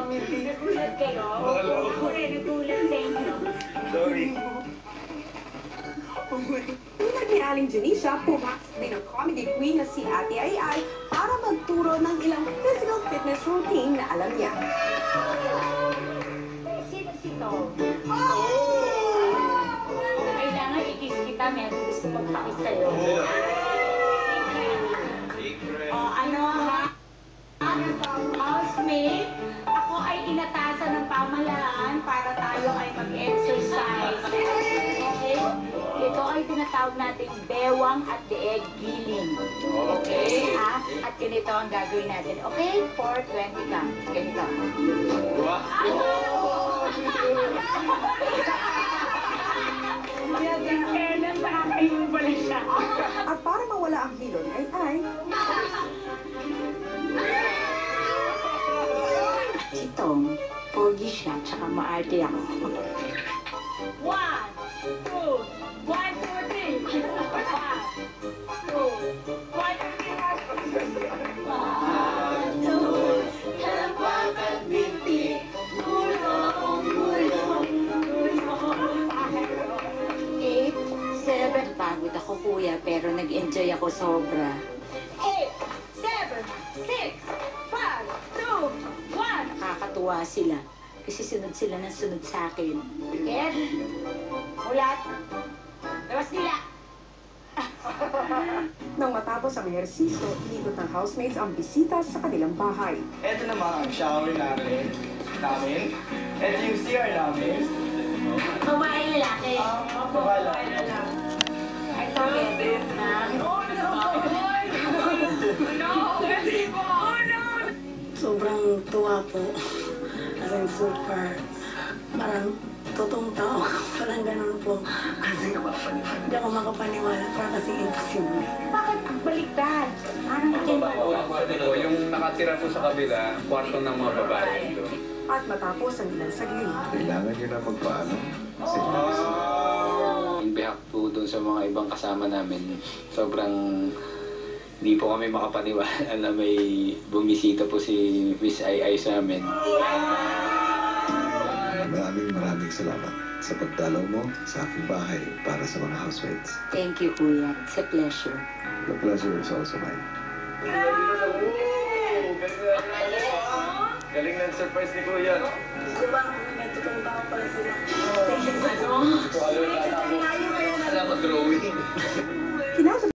Nagulat kayo? Ako rin, nagulat sa inyo. Sorry. Tulad ni Aling Janisha, pumasok din ang comedy queen na si Ate Ai para magturo ng ilang physical fitness routine na alam niya. Sino si Tom? Kailangan ikis kita, meron gusto magpakis sa'yo. Ano ha? Housemate, ako ay inatasan ng pamahalaan para tayo ay mag-exercise. Okay? Ito ay tinatawag nating bewang at deeg giling. Okay? Ha? At ganito ang gagawin natin. Okay? 420 ka. Ganito. Kailan nakakainin pala siya. At para mawala ang hilo ni Ai, Si Tom, pogi siya, tsaka maarte ako. 1, 2, 1, 2, 3. 1, 2, 1, 2, 3. Hawakan binti, gulong, gulong, gulong. 8, 7. Pagod ako, kuya, pero nag-enjoy ako sobra. 8, 7, 6, 5, 2, 1. Nakakatuwa sila. Kasi sunod sila ng sunod sa akin. Ed, mulat. Labas nila. nang matapos ang ehersisyo, inikot ng housemates ang bisita sa kanilang bahay. Ito naman ang shower namin. Ito yung CR namin. Babae lalaki. Babae lalaki. Ay, toilet na. Oh, no! No! Kasi po! Oh, no! Sobrang tuwa po. As in super, parang totoong tao. Parang ganun po. Kasi hindi ako makapaniwala. Parang kasi imposible. Bakit baliktad? Parang Yung nakatira po sa kabila, kwarto ng mga babae ito. At matapos ang ilang saglit, Kailangan nyo na magpaano. Kasi In behalf po doon sa mga ibang kasama namin, sobrang hindi po kami makapaniwala na may bumisita po si Miss Ai sa amin. maraming salamat sa pagdalaw mo sa aking bahay para sa mga housemates. Thank you, Kuya. It's a pleasure. The pleasure is also mine. Galing ng surprise ni Kuya. Gusto ba may totoong tao pala sila? Ano? Alam mo, drawing.